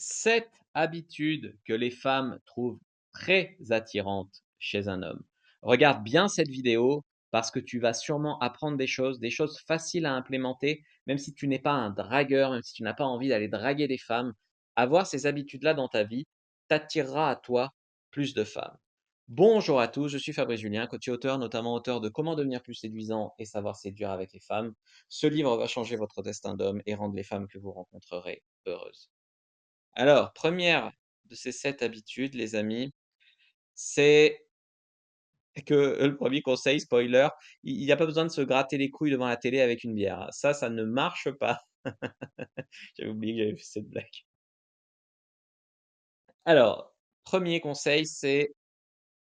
7 habitudes que les femmes trouvent très attirantes chez un homme. Regarde bien cette vidéo parce que tu vas sûrement apprendre des choses faciles à implémenter, même si tu n'es pas un dragueur, même si tu n'as pas envie d'aller draguer des femmes. Avoir ces habitudes-là dans ta vie t'attirera à toi plus de femmes. Bonjour à tous, je suis Fabrice Julien, coach et auteur, notamment auteur de Comment devenir plus séduisant et savoir séduire avec les femmes. Ce livre va changer votre destin d'homme et rendre les femmes que vous rencontrerez heureuses. Alors, première de ces 7 habitudes, les amis, c'est que le premier conseil, spoiler, il y a pas besoin de se gratter les couilles devant la télé avec une bière. Ça ne marche pas. J'avais oublié que j'avais fait cette blague. Alors, premier conseil, c'est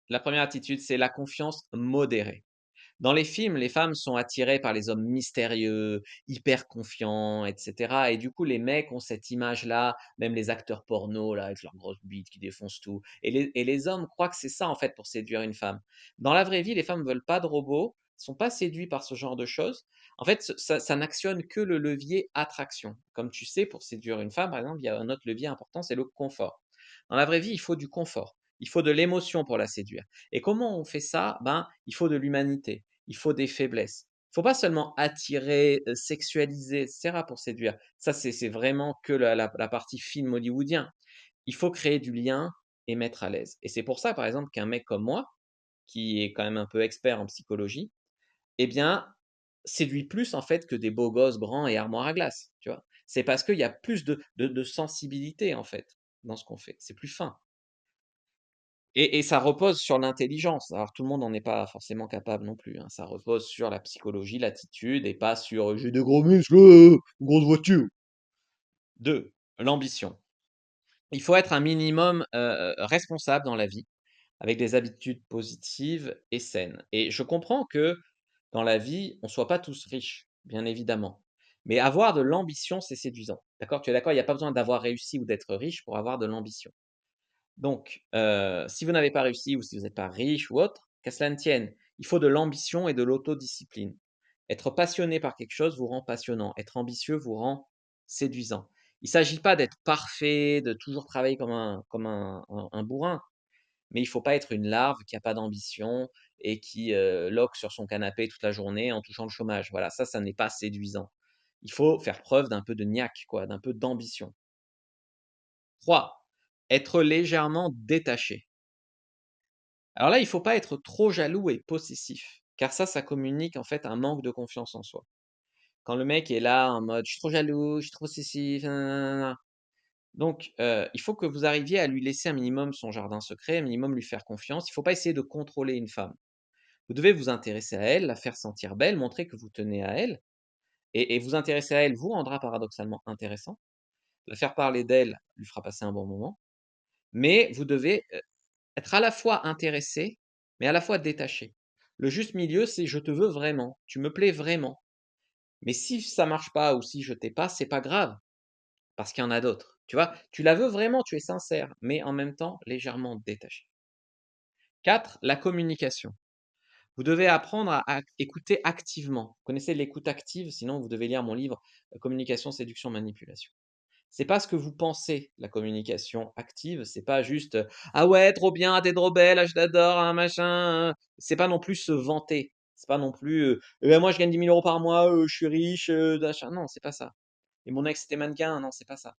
la première attitude, c'est la confiance modérée. Dans les films, les femmes sont attirées par les hommes mystérieux, hyper confiants, et cetera, et du coup, les mecs ont cette image-là, même les acteurs porno là, avec leurs grosses bites qui défoncent tout, et les hommes croient que c'est ça, en fait, pour séduire une femme. Dans la vraie vie, les femmes veulent pas de robots, sont pas séduits par ce genre de choses. En fait, ça n'actionne que le levier attraction. Comme tu sais, pour séduire une femme, par exemple, il y a un autre levier important, c'est le confort. Dans la vraie vie, il faut du confort, il faut de l'émotion pour la séduire. Et comment on fait ça? Ben, il faut de l'humanité, il faut des faiblesses. Il faut pas seulement attirer, sexualiser et cetera pour séduire. Ça, c'est vraiment que la partie film hollywoodien. Il faut créer du lien et mettre à l'aise. Et c'est pour ça, par exemple, qu'un mec comme moi, qui est quand même un peu expert en psychologie, eh bien, séduit plus en fait que des beaux gosses grands et armoires à glace, tu vois? C'est parce qu'il y a plus de sensibilité en fait, dans ce qu'on fait. C'est plus fin. Et ça repose sur l'intelligence. Alors tout le monde n'en est pas forcément capable non plus, hein. Ça repose sur la psychologie, l'attitude et pas sur, «J'ai des gros muscles, une grosse voiture». 2, l'ambition. Il faut être un minimum, responsable dans la vie, avec des habitudes positives et saines. Et je comprends que dans la vie, on ne soit pas tous riches, bien évidemment. Mais avoir de l'ambition, c'est séduisant. D'accord? Tu es d'accord? Il y a pas besoin d'avoir réussi ou d'être riche pour avoir de l'ambition. Donc, si vous n'avez pas réussi ou si vous n'êtes pas riche ou autre, qu'à cela ne tienne, il faut de l'ambition et de l'autodiscipline. Être passionné par quelque chose vous rend passionnant. Être ambitieux vous rend séduisant. Il ne s'agit pas d'être parfait, de toujours travailler comme un bourrin, mais il ne faut pas être une larve qui a pas d'ambition et qui, loque sur son canapé toute la journée en touchant le chômage. Voilà, ça n'est pas séduisant. Il faut faire preuve d'un peu de niaque quoi, d'un peu d'ambition. 3, être légèrement détaché. Alors là, il faut pas être trop jaloux et possessif, car ça communique en fait un manque de confiance en soi. Quand le mec est là en mode: «Je suis trop jaloux, je suis trop possessif, nin donc il faut que vous arriviez à lui laisser un minimum son jardin secret, un minimum lui faire confiance. Il ne faut pas essayer de contrôler une femme. Vous devez vous intéresser à elle, la faire sentir belle, montrer que vous tenez à elle et vous intéresser à elle vous rendra paradoxalement intéressant. La faire parler d'elle lui fera passer un bon moment, mais vous devez, être à la fois intéressé, mais à la fois détaché. Le juste milieu, c'est: «Je te veux vraiment, tu me plais vraiment». Mais si ça marche pas ou si je t'ai pas, c'est pas grave, parce qu'il y en a d'autres. Tu vois? Tu la veux vraiment, tu es sincère, mais en même temps légèrement détaché. 4, la communication. Vous devez apprendre à écouter activement. Vous connaissez l'écoute active? Sinon vous devez lire mon livre, Communication, séduction, manipulation. C'est pas ce que vous pensez, la communication active, c'est pas juste, «Ah ouais, trop bien, tu trop belle, ah je t'adore, hein, machin, C'est pas non plus se vanter. C'est pas non plus, «Eh bah moi je gagne 10 000 € par mois, je suis riche, machin». Non, c'est pas ça. «Et mon ex était mannequin». Non, c'est pas ça.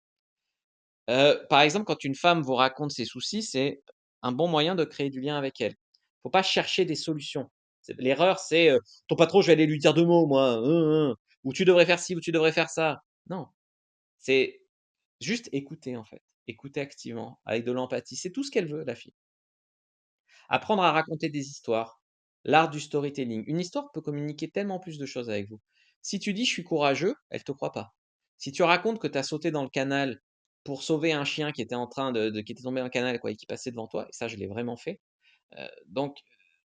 Par exemple, quand une femme vous raconte ses soucis, c'est un bon moyen de créer du lien avec elle. Faut pas chercher des solutions. L'erreur, c'est, «Ton patron, je vais aller lui dire 2 mots moi, ou tu devrais faire ci ou tu devrais faire ça». Non, c'est juste écouter, en fait. Écouter activement, avec de l'empathie. C'est tout ce qu'elle veut, la fille. Apprendre à raconter des histoires. L'art du storytelling. Une histoire peut communiquer tellement plus de choses avec vous. Si tu dis: «Je suis courageux», elle te croit pas. Si tu racontes que tu as sauté dans le canal pour sauver un chien qui était en train qui était tombé dans le canal, quoi, et qui passait devant toi, et ça, je l'ai vraiment fait, donc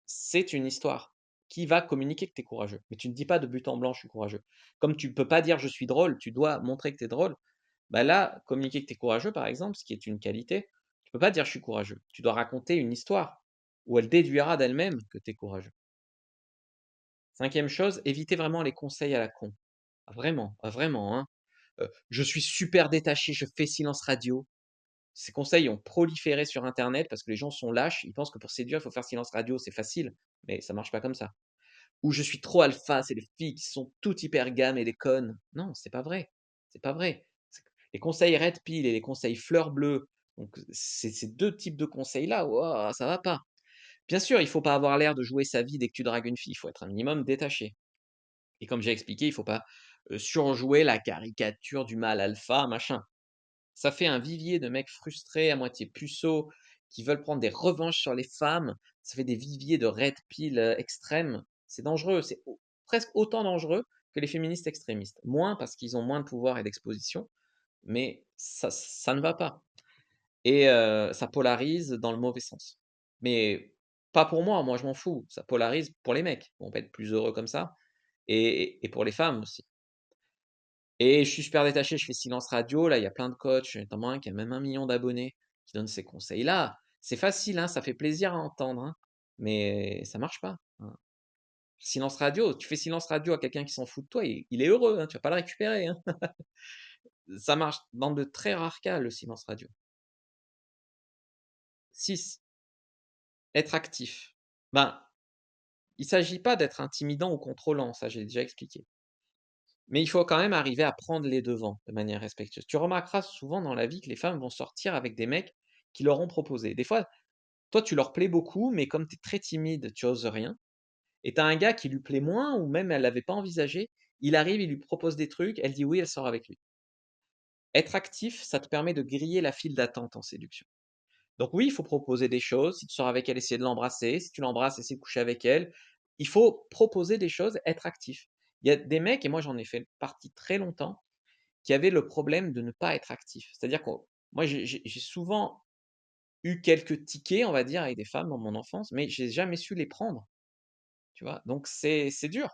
c'est une histoire qui va communiquer que tu es courageux. Mais tu ne dis pas de but en blanc: «Je suis courageux». Comme tu peux pas dire: «Je suis drôle», tu dois montrer que tu es drôle. Bah là, communiquer que tu es courageux, par exemple, ce qui est une qualité, tu peux pas dire: «Je suis courageux». Tu dois raconter une histoire où elle déduira d'elle-même que tu es courageux. 5e chose, évitez vraiment les conseils à la con. Vraiment, vraiment, hein. «Je suis super détaché, je fais silence radio». Ces conseils ont proliféré sur internet parce que les gens sont lâches, ils pensent que pour séduire, il faut faire silence radio, c'est facile, mais ça marche pas comme ça. Ou je suis trop alpha, c'est les filles qui sont toutes hyper gammes et les connes. Non, c'est pas vrai, c'est pas vrai. C'est les conseils red pill et les conseils fleur bleue, donc c'est ces 2 types de conseils-là, waouh, ça va pas. Bien sûr, il faut pas avoir l'air de jouer sa vie dès que tu dragues une fille, il faut être un minimum détaché et comme j'ai expliqué, il faut pas, surjouer la caricature du mâle alpha, machin. Ça fait un vivier de mecs frustrés, à moitié puceaux, qui veulent prendre des revanches sur les femmes. Ça fait des viviers de red pill, extrêmes. C'est dangereux, c'est au presque autant dangereux que les féministes extrémistes. Moins parce qu'ils ont moins de pouvoir et d'exposition, mais ça ne va pas et ça polarise dans le mauvais sens. Mais pas pour moi, moi je m'en fous. Ça polarise pour les mecs, on peut être plus heureux comme ça et pour les femmes aussi. Et je suis super détaché, je fais silence radio, là, il y a plein de coachs, notamment un qui a même 1 million d'abonnés, qui donne ces conseils-là. C'est facile, hein, ça fait plaisir à entendre, hein, mais ça marche pas, hein. Silence radio, tu fais silence radio à quelqu'un qui s'en fout de toi, il est heureux, hein, tu vas pas le récupérer, hein. Ça marche dans de très rares cas, le silence radio. 6, être actif. Ben, il s'agit pas d'être intimidant ou contrôlant, ça j'ai déjà expliqué. Mais il faut quand même arriver à prendre les devants de manière respectueuse. Tu remarqueras souvent dans la vie que les femmes vont sortir avec des mecs qui leur ont proposé. Des fois, toi, tu leur plais beaucoup, mais comme tu es très timide, tu oses rien. Et tu as un gars qui lui plaît moins, ou même elle l'avait pas envisagé. Il arrive, il lui propose des trucs, elle dit oui, elle sort avec lui. Être actif, ça te permet de griller la file d'attente en séduction. Donc oui, il faut proposer des choses. Si tu sors avec elle, essayer de l'embrasser. Si tu l'embrasses, essayer de coucher avec elle. Il faut proposer des choses, être actif. Il y a des mecs, et moi j'en ai fait partie très longtemps, qui avaient le problème de ne pas être actif. C'est-à-dire que moi, j'ai souvent eu quelques tickets, on va dire, avec des femmes dans mon enfance, mais j'ai jamais su les prendre, tu vois? Donc c'est dur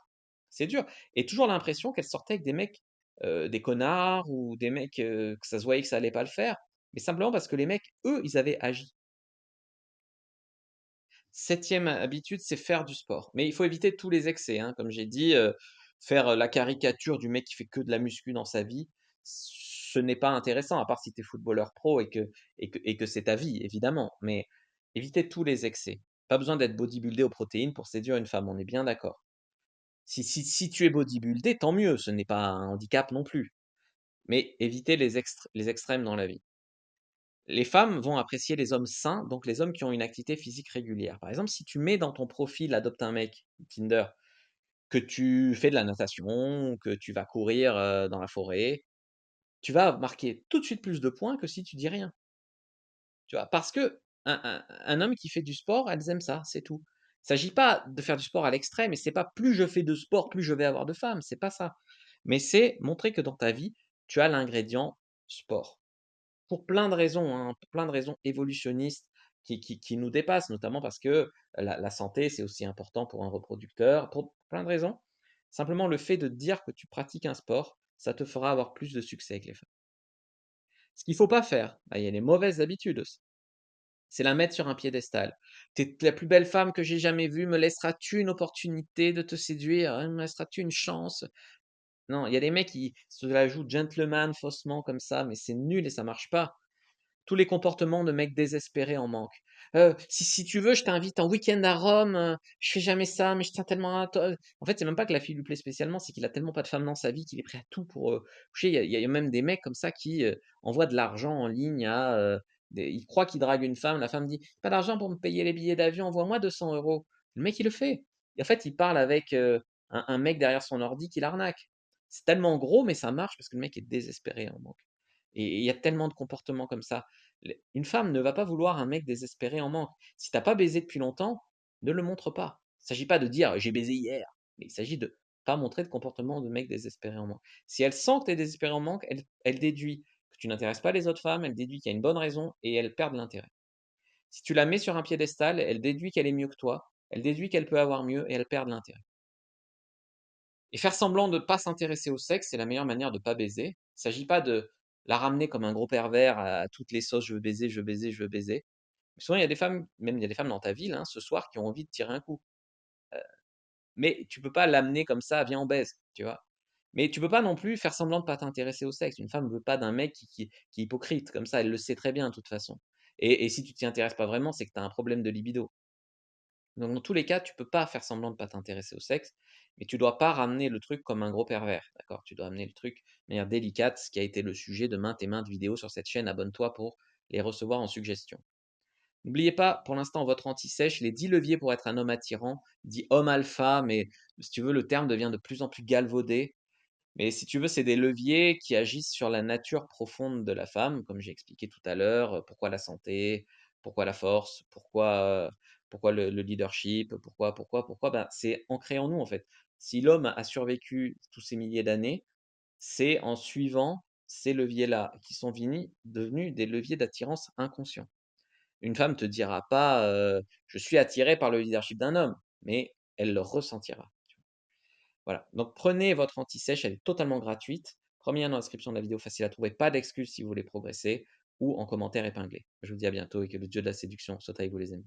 et toujours l'impression qu'elles sortaient avec des mecs, des connards ou des mecs, que ça se voyait que ça allait pas le faire, mais simplement parce que les mecs, eux, ils avaient agi. 7e habitude, c'est faire du sport, mais il faut éviter tous les excès, hein. Comme j'ai dit, faire, la caricature du mec qui fait que de la muscu dans sa vie, ce n'est pas intéressant, à part si tu es footballeur pro et que c'est ta vie, évidemment, mais éviter tous les excès. Pas besoin d'être bodybuildé aux protéines pour séduire une femme, on est bien d'accord. Si tu es bodybuildé, tant mieux, ce n'est pas un handicap non plus, mais éviter les extrêmes dans la vie. Les femmes vont apprécier les hommes sains, donc les hommes qui ont une activité physique régulière. Par exemple, si tu mets dans ton profil «Adopte un mec» Tinder, que tu fais de la natation, que tu vas courir, dans la forêt, tu vas marquer tout de suite plus de points que si tu dis rien, tu vois? Parce qu'un homme qui fait du sport, elles aiment ça, c'est tout. Il s'agit pas de faire du sport à l'extrême et c'est pas plus je fais de sport, plus je vais avoir de femmes, c'est pas ça. Mais c'est montrer que dans ta vie, tu as l'ingrédient sport. Pour plein de raisons, hein, pour plein de raisons évolutionnistes qui nous dépassent, notamment parce que la santé, c'est aussi important pour un reproducteur, pour plein de raisons. Simplement, le fait de dire que tu pratiques un sport, ça te fera avoir plus de succès avec les femmes. Ce qu'il faut pas faire, bah, il y a les mauvaises habitudes aussi, c'est la mettre sur un piédestal. «Tu es la plus belle femme que j'ai jamais vue, me laisseras-tu une opportunité de te séduire? Me laisseras-tu une chance?» Non, il y a des mecs qui se la jouent gentleman faussement comme ça, mais c'est nul et ça marche pas. Tous les comportements de mecs désespérés en manquent. Si tu veux, je t'invite en week-end à Rome, je fais jamais ça, mais je tiens tellement à toi. En fait, c'est même pas que la fille lui plaît spécialement, c'est qu'il a tellement pas de femme dans sa vie qu'il est prêt à tout pour, coucher. Il y a même des mecs comme ça qui, envoient de l'argent en ligne à, des ils croient qu'ils draguent une femme, la femme dit: «Pas d'argent pour me payer les billets d'avion, envoie-moi 200 €». Le mec, il le fait et en fait, il parle avec, un mec derrière son ordi qui l'arnaque. C'est tellement gros, mais ça marche parce que le mec est désespéré en manque et il y a tellement de comportements comme ça. Une femme ne va pas vouloir un mec désespéré en manque. Si t'as pas baisé depuis longtemps, ne le montre pas. Il s'agit pas de dire j'ai baisé hier, mais il s'agit de pas montrer de comportement de mec désespéré en manque. Si elle sent que tu es désespéré en manque, elle déduit que tu n'intéresses pas les autres femmes, elle déduit qu'il y a une bonne raison et elle perd de l'intérêt. Si tu la mets sur un piédestal, elle déduit qu'elle est mieux que toi, elle déduit qu'elle peut avoir mieux et elle perd de l'intérêt. Et faire semblant de ne pas s'intéresser au sexe, c'est la meilleure manière de pas baiser. Il s'agit pas de la ramener comme un gros pervers à toutes les sauces: «Je veux baiser, je veux baiser, je veux baiser». Souvent, il y a des femmes, même il y a des femmes dans ta ville, hein, ce soir, qui ont envie de tirer un coup. Mais tu peux pas l'amener comme ça: «Viens, on baise», tu vois? Mais tu peux pas non plus faire semblant de pas t'intéresser au sexe. Une femme veut pas d'un mec qui est hypocrite comme ça, elle le sait très bien de toute façon. Et si tu t'y intéresses pas vraiment, c'est que tu as un problème de libido. Donc dans tous les cas, tu peux pas faire semblant de pas t'intéresser au sexe, mais tu dois pas ramener le truc comme un gros pervers, d'accord? Tu dois amener le truc de manière délicate, ce qui a été le sujet de maintes et maintes vidéos sur cette chaîne. Abonne-toi pour les recevoir en suggestion. N'oubliez pas, pour l'instant, votre anti-sèche, les 10 leviers pour être un homme attirant, dit homme alpha, mais si tu veux, le terme devient de plus en plus galvaudé. Mais si tu veux, c'est des leviers qui agissent sur la nature profonde de la femme, comme j'ai expliqué tout à l'heure, pourquoi la santé, pourquoi la force, pourquoi le leadership, pourquoi, ben, c'est ancré en nous, en fait. Si l'homme a survécu tous ces milliers d'années, c'est en suivant ces leviers-là, qui sont devenus des leviers d'attirance inconscients. Une femme te dira pas, «Je suis attirée par le leadership d'un homme», mais elle le ressentira. Voilà, donc prenez votre anti-sèche, elle est totalement gratuite. Premier lien dans la description de la vidéo, facile à trouver, pas d'excuses si vous voulez progresser ou en commentaire épinglé. Je vous dis à bientôt et que le dieu de la séduction soit avec vous les amis.